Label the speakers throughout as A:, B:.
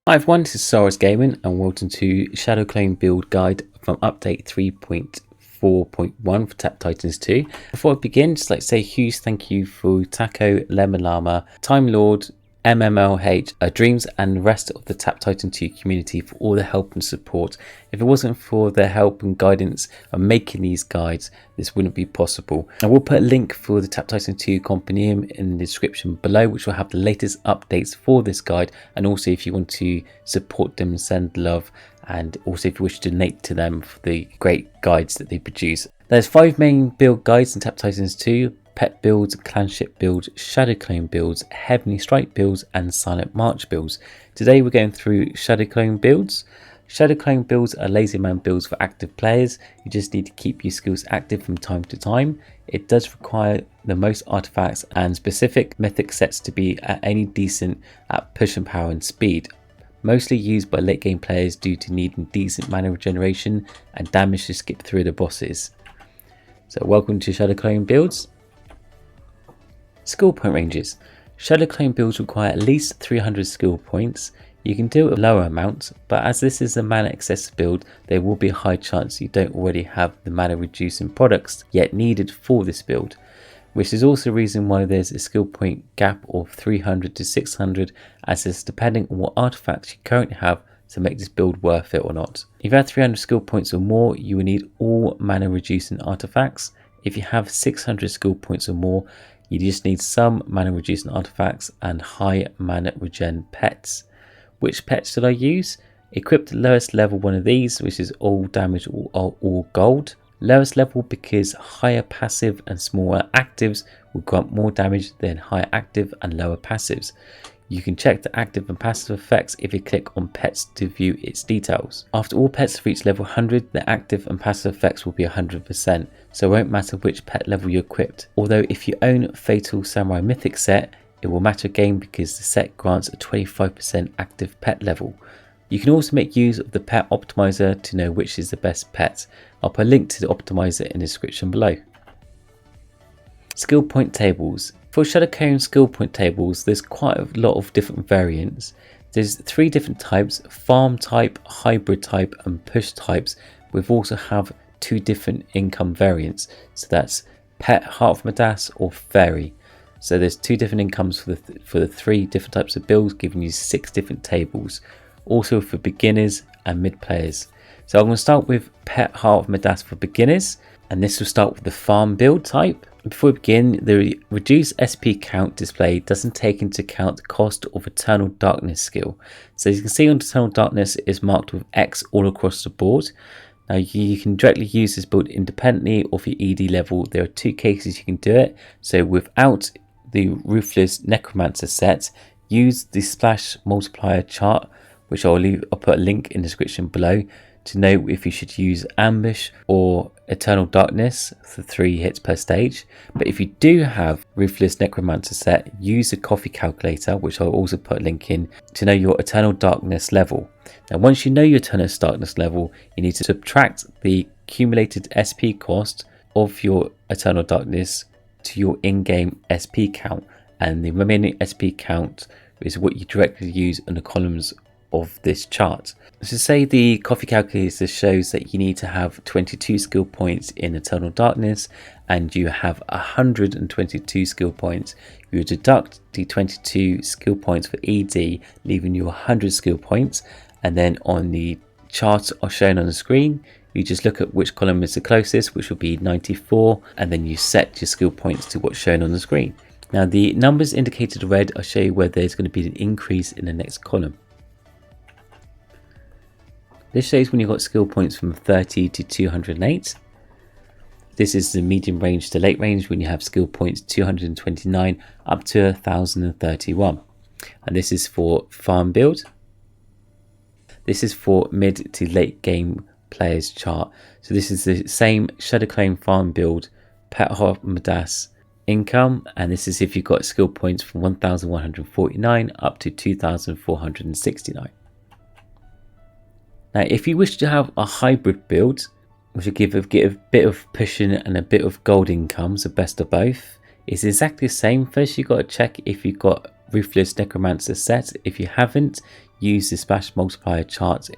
A: Hi everyone, this is Soulrise Gaming and welcome to Shadow Clone build guide from update 3.4.1 for Tap Titans 2. Before I begin, just like to say a huge thank you for Taco, Lemmingllama, Timelord, Mmlh, Dreams and the rest of the Tap Titan 2 community for all the help and support. If it wasn't for their help and guidance on making these guides, this wouldn't be possible. I will put a link for the Tap Titan 2 Compendium in the description below, which will have the latest updates for this guide, and also if you want to support them and send love, and also if you wish to donate to them for the great guides that they produce. There's 5 main build guides in Tap Titans 2. Pet builds, clanship builds, shadow clone builds, heavenly strike builds and silent march builds. Today we're going through shadow clone builds. Shadow clone builds are lazy man builds for active players. You just need to keep your skills active from time to time. It does require the most artifacts and specific mythic sets to be at any decent at push and power and speed. Mostly used by late game players due to needing decent mana regeneration and damage to skip through the bosses. So welcome to shadow clone builds. Skill point ranges. Shadow clone builds require at least 300 skill points. You can do it with lower amounts, but as this is a mana excessive build, there will be a high chance you don't already have the mana reducing products yet needed for this build, which is also the reason why there's a skill point gap of 300 to 600, as it's depending on what artifacts you currently have to make this build worth it or not. If you have 300 skill points or more, you will need all mana reducing artifacts. If you have 600 skill points or more, you just need some mana reducing artifacts and high mana regen pets. Which pets did I use? Equip the lowest level one of these, which is all damage or all gold. Lowest level because higher passive and smaller actives will grant more damage than higher active and lower passives. You can check the active and passive effects if you click on pets to view its details. After all pets reach level 100, the active and passive effects will be 100%, so it won't matter which pet level you equipped. Although if you own Fatal Samurai Mythic set, it will matter again because the set grants a 25% active pet level. You can also make use of the pet optimizer to know which is the best pet. I'll put a link to the optimizer in the description below. Skill point tables. For Shadow Clone skill point tables, there's quite a lot of different variants. There's 3 different types: farm type, hybrid type and push types. We also have 2 different income variants, so that's pet, heart of Midas or fairy. So there's 2 different incomes for the 3 different types of builds, giving you 6 different tables, also for beginners and mid players. So I'm going to start with pet, heart of Midas for beginners, and this will start with the farm build type. Before we begin, the reduced SP count display doesn't take into account the cost of Eternal Darkness skill. So as you can see on Eternal Darkness is marked with X all across the board. Now you can directly use this build independently of your ED level. There are 2 cases you can do it. So without the Ruthless Necromancer set, use the Splash Multiplier chart, which I'll put a link in the description below, to know if you should use Ambush or Eternal Darkness for 3 hits per stage. But if you do have Ruthless Necromancer set, use the coffee calculator, which I'll also put a link in, to know your Eternal Darkness level. Now once you know your Eternal Darkness level, you need to subtract the accumulated SP cost of your Eternal Darkness to your in-game SP count, and the remaining SP count is what you directly use in the columns of this chart. So say the coffee calculator shows that you need to have 22 skill points in Eternal Darkness and you have 122 skill points. You deduct the 22 skill points for ED, leaving you 100 skill points, and then on the chart shown on the screen, you just look at which column is the closest, which will be 94, and then you set your skill points to what's shown on the screen. Now the numbers indicated red, I'll show you where there's going to be an increase in the next column. This shows when you've got skill points from 30 to 208. This is the medium range to late range when you have skill points 229 up to 1031. And this is for farm build. This is for mid to late game players chart. So this is the same Shadow Clone farm build, pet, heart of Midas income, and this is if you've got skill points from 1149 up to 2469. Now if you wish to have a hybrid build, which will give a bit of pushing and a bit of gold income, so best of both, it's exactly the same. First you've got to check if you've got Ruthless Necromancer set? If you haven't, use the Smash Multiplier chart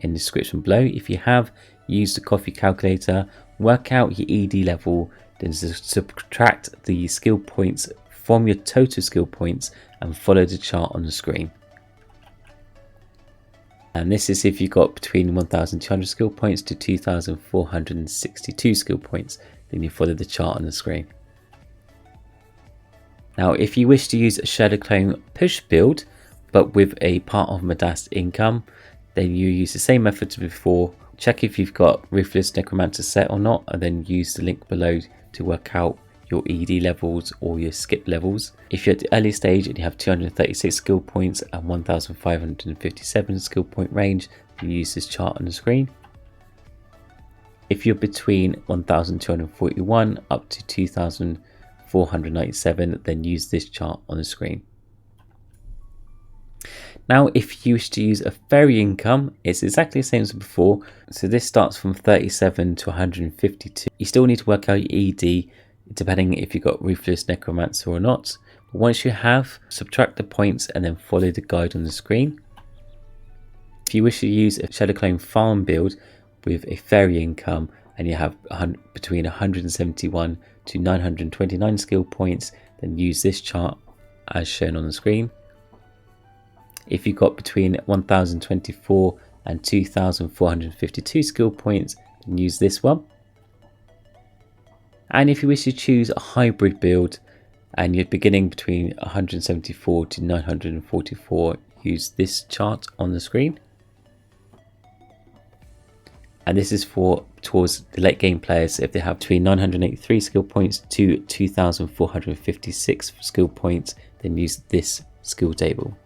A: in the description below. If you have, use the coffee calculator, work out your ED level, then subtract the skill points from your total skill points and follow the chart on the screen. And this is if you got between 1200 skill points to 2462 skill points, then you follow the chart on the screen. Now if you wish to use a Shadow Clone push build but with a part of Midas income, then you use the same method as before. Check if you've got Ruthless Necromancer set or not, and then use the link below to work out your ED levels or your skip levels. If you're at the early stage and you have 236 skill points and 1557 skill point range, then use this chart on the screen. If you're between 1241 up to 2497, then use this chart on the screen. Now if you wish to use a fairy income, it's exactly the same as before. So this starts from 37 to 152. You still need to work out your ED depending if you've got Ruthless Necromancer or not. But once you have, subtract the points and then follow the guide on the screen. If you wish to use a Shadow Clone farm build with a fairy income and you have between 171 to 929 skill points, then use this chart as shown on the screen. If you've got between 1024 and 2452 skill points, then use this one. And if you wish to choose a hybrid build and you're beginning between 174 to 944, use this chart on the screen. And this is for towards the late game players. If they have between 983 skill points to 2456 skill points, then use this skill table.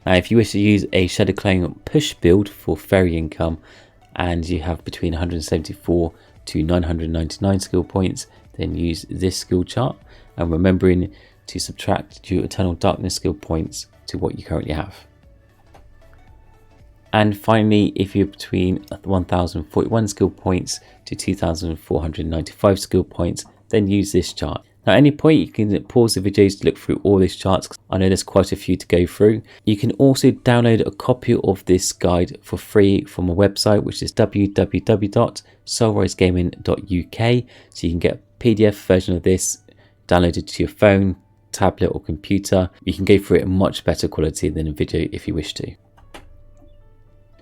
A: Now if you wish to use a Shadow Clone push build for fairy income and you have between 174 to 999 skill points, then use this skill chart, and remembering to subtract your Eternal Darkness skill points to what you currently have. And finally, if you're between 1041 skill points to 2495 skill points, then use this chart. Now at any point you can pause the videos to look through all these charts. I know there's quite a few to go through. You can also download a copy of this guide for free from a website, which is www.soulrisegaming.uk. So you can get a PDF version of this downloaded to your phone, tablet or computer. You can go through it in much better quality than a video if you wish to.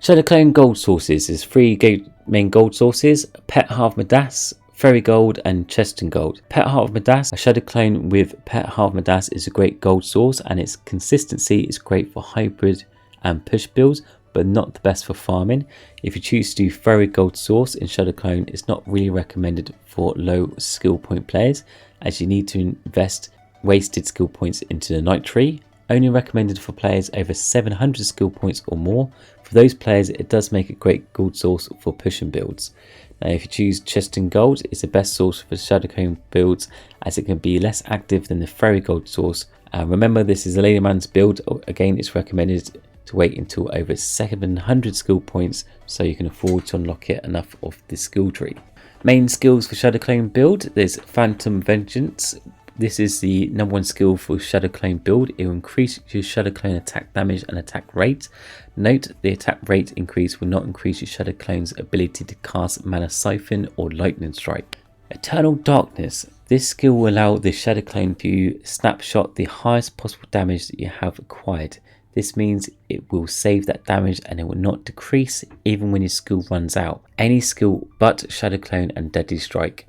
A: Shadow Clone gold sources. There's three main gold sources: Pet Heart of Midas, Fairy Gold and Cheston Gold. Pet Heart of Midas, a Shadow Clone with Pet Heart of Midas is a great gold source, and its consistency is great for hybrid and push builds, but not the best for farming. If you choose to do Fairy Gold source in Shadow Clone, it's not really recommended for low skill point players, as you need to invest wasted skill points into the Night Tree. Only recommended for players over 700 skill points or more. For those players, it does make a great gold source for pushing builds. Now if you choose Cheston Gold, it's the best source for Shadow Clone builds, as it can be less active than the Fairy Gold source. Remember, this is a layman's build. Again, it's recommended to wait until over 700 skill points so you can afford to unlock it enough of the skill tree. Main skills for Shadow Clone build: there's Phantom Vengeance. This is the #1 skill for Shadow Clone build. It will increase your Shadow Clone attack damage and attack rate. Note, the attack rate increase will not increase your Shadow Clone's ability to cast Mana Siphon or Lightning Strike. Eternal Darkness. This skill will allow the Shadow Clone to snapshot the highest possible damage that you have acquired. This means it will save that damage and it will not decrease even when your skill runs out. Any skill but Shadow Clone and Deadly Strike.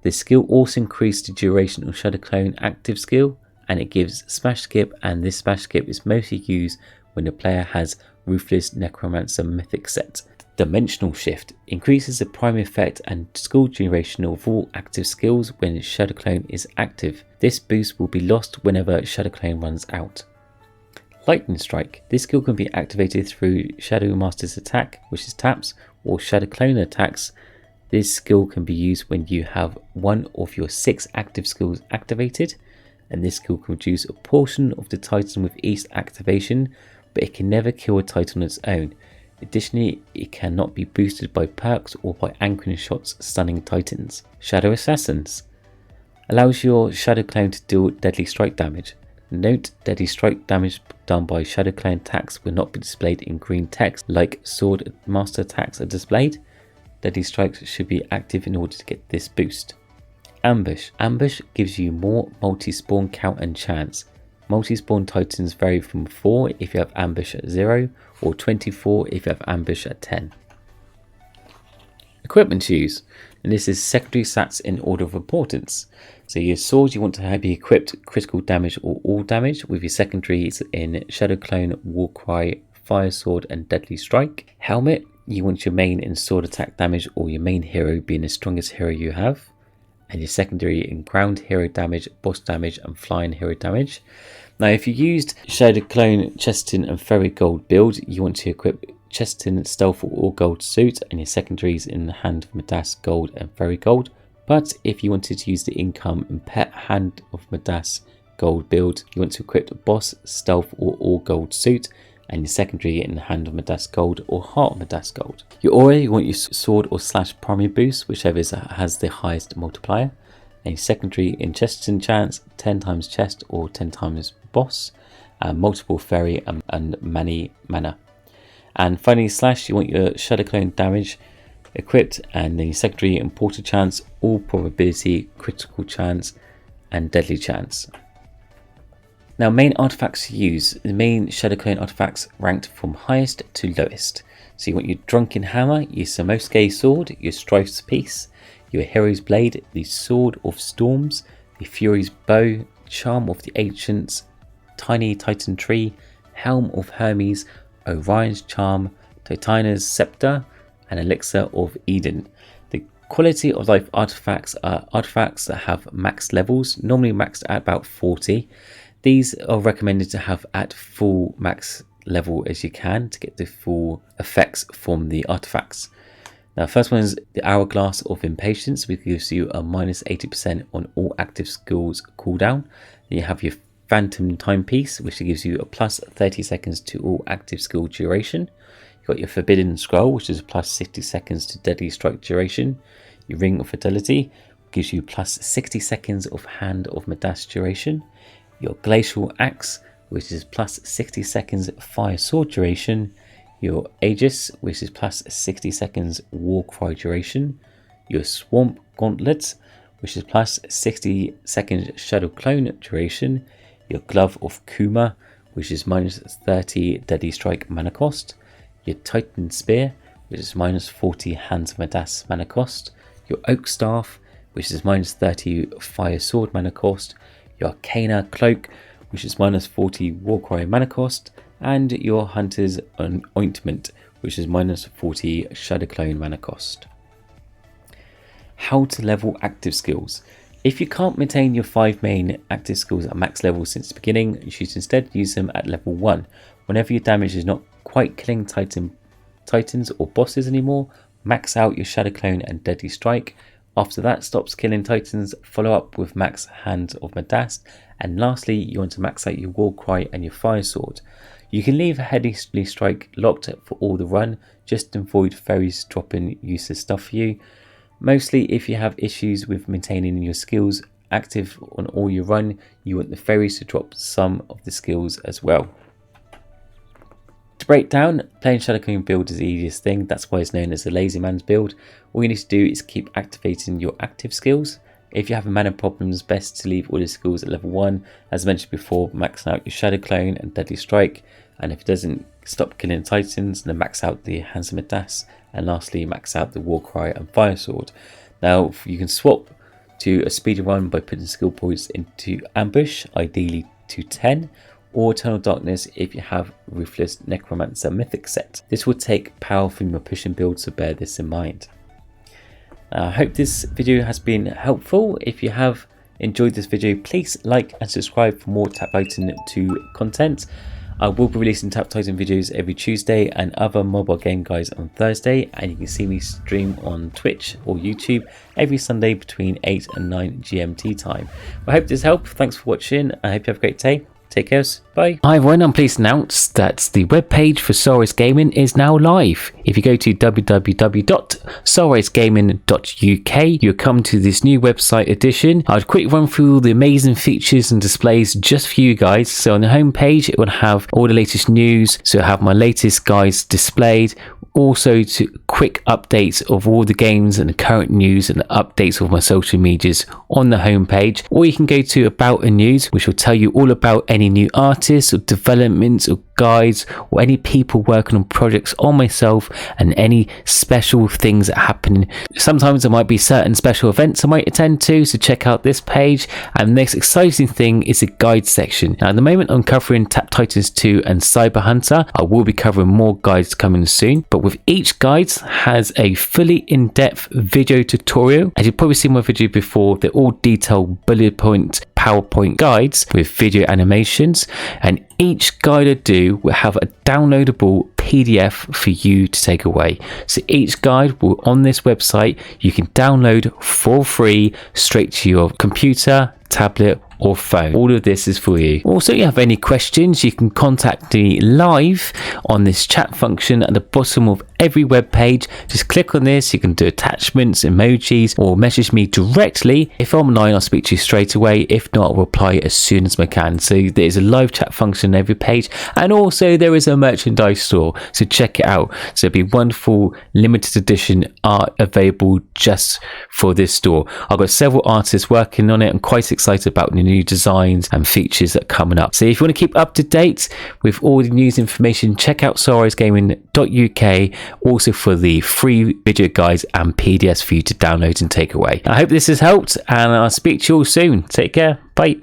A: This skill also increases the duration of Shadow Clone active skill, and it gives Smash Skip, and this Smash Skip is mostly used when the player has Ruthless Necromancer Mythic set. Dimensional Shift increases the primary effect and skill duration of all active skills when Shadow Clone is active. This boost will be lost whenever Shadow Clone runs out. Lightning Strike. This skill can be activated through Shadow Master's attack, which is taps, or Shadow Clone attacks. This skill can be used when you have one of your 6 active skills activated, and this skill can reduce a portion of the Titan with each activation, but it can never kill a Titan on its own. Additionally, it cannot be boosted by perks or by anchoring shots stunning Titans. Shadow Assassins allows your Shadow Clone to deal deadly strike damage. Note, Deadly Strike damage done by Shadow Clone attacks will not be displayed in green text like Sword Master attacks are displayed. Deadly Strikes should be active in order to get this boost. Ambush. Ambush gives you more multi-spawn count and chance. Multi-spawn titans vary from 4 if you have ambush at 0 or 24 if you have ambush at 10. Equipment to use, and this is secondary stats in order of importance. So your sword, you want to have be equipped critical damage or all damage, with your secondaries in Shadow Clone, Warcry, Fire Sword and Deadly Strike. Helmet, you want your main in sword attack damage or your main hero being the strongest hero you have. And your secondary in ground hero damage, boss damage and flying hero damage. Now if you used Shadow Clone, Chesterton and Fairy Gold build, you want to equip Chesterton Stealth or Gold suit and your secondaries in the Hand of Midas Gold and Fairy Gold. But if you wanted to use the income and pet Hand of Midas Gold build, you want to equip Boss Stealth or All Gold suit and your secondary in the Hand of Midas Gold or Heart of Midas Gold. Your aura, you want your sword or slash primary boost, whichever has the highest multiplier. And your secondary in Chesterton chance, 10 times chest or 10 times boss, and multiple fairy and many mana. And finally slash, you want your Shadow Clone damage equipped, and then your secondary in portal chance, all probability, critical chance and deadly chance. Now main artifacts to use, the main Shadow Clone artifacts ranked from highest to lowest. So you want your Drunken Hammer, your Samosuke Sword, your Strife's Piece, your Hero's Blade, the Sword of Storms, the Fury's Bow, Charm of the Ancients, Tiny Titan Tree, Helm of Hermes, Orion's Charm, Titana's Scepter and Elixir of Eden. The quality of life artifacts are artifacts that have max levels, normally maxed at about 40. These are recommended to have at full max level as you can to get the full effects from the artifacts. Now first one is the Hourglass of Impatience, which gives you a minus 80% on all active skills cooldown. Then you have your Phantom Timepiece, which gives you a plus 30 seconds to all active skill duration. You've got your Forbidden Scroll, which is plus 60 seconds to Deadly Strike duration. Your Ring of Fidelity gives you plus 60 seconds of Hand of Midas duration. Your Glacial Axe, which is plus 60 seconds Fire Sword duration. Your Aegis, which is plus 60 seconds Warcry duration. Your Swamp Gauntlet, which is plus 60 seconds Shadow Clone duration. Your Glove of Kuma, which is minus 30 Deadly Strike mana cost. Your Titan Spear, which is minus 40 Hands of Midas mana cost. Your Oak Staff, which is minus 30 Fire Sword mana cost. Your Arcana Cloak, which is minus 40 Warcry mana cost. And your Hunter's Ointment, which is minus 40 Shadow Clone mana cost. How to level active skills. If you can't maintain your 5 main active skills at max level since the beginning, you should instead use them at level 1. Whenever your damage is not quite killing titans or bosses anymore, max out your Shadow Clone and Deadly Strike. After that stops killing titans, follow up with max Hand of Midas, and lastly you want to max out your Warcry and your Fire Sword. You can leave Deadly Strike locked for all the run, just to avoid fairies dropping useless stuff for you. Mostly if you have issues with maintaining your skills active on all your run, you want the fairies to drop some of the skills as well. To break down, playing Shadow Clone build is the easiest thing, that's why it's known as the lazy man's build. All you need to do is keep activating your active skills. If you have mana problems, best to leave all your skills at level 1. As mentioned before, maxing out your Shadow Clone and Deadly Strike, and if it doesn't stop killing titans, then max out the Hands of Midas, and lastly max out the Warcry and Fire Sword. Now you can swap to a speed run by putting skill points into Ambush, ideally to 10, or Eternal Darkness if you have Ruthless Necromancer Mythic set. This will take power from your pushing build, so bear this in mind. I hope this video has been helpful. If you have enjoyed this video, please like and subscribe for more Tap Titan 2 content. I will be releasing Tap Titan videos every Tuesday and other mobile game guides on Thursday, and you can see me stream on Twitch or YouTube every Sunday between 8 and 9 GMT time. I hope this helped. Thanks for watching. I hope you have a great day. Take care. Bye. Hi everyone, I'm pleased to announce that the webpage for Soulrise Gaming is now live. If you go to www.soulrisegaming.uk, you'll come to this new website edition. I'll quickly run through all the amazing features and displays just for you guys. So on the home page, it will have all the latest news. So I have my latest guides displayed. Also to quick updates of all the games and the current news and the updates of my social medias on the home page. Or you can go to About and News, which will tell you all about any new artists or developments or guides or any people working on projects on myself and any special things that happen. Sometimes there might be certain special events I might attend to, so check out this page. And the next exciting thing is the guide section. Now at the moment I'm covering Tap Titans 2 and Cyber Hunter. I will be covering more guides coming soon, but with each guide has a fully in-depth video tutorial. As you've probably seen my video before, they're all detailed bullet point PowerPoint guides with video animations, and each guide I do will have a downloadable PDF for you to take away. So each guide will on this website you can download for free straight to your computer, tablet or phone. All of this is for you. Also, if you have any questions, you can contact me live on this chat function at the bottom of every web page. Just click on this. You can do attachments, emojis, or message me directly. If I'm online, I'll speak to you straight away. If not, I'll reply as soon as I can. So there's a live chat function on every page, and also there is a merchandise store, so check it out. So there'll be wonderful limited edition art available just for this store. I've got several artists working on it. I'm quite excited about the new designs and features that are coming up. So if you want to keep up to date with all the news information, check out soulrisegaming.uk, also for the free video guides and PDFs for you to download and take away. I hope this has helped, and I'll speak to you all soon. Take care. Bye.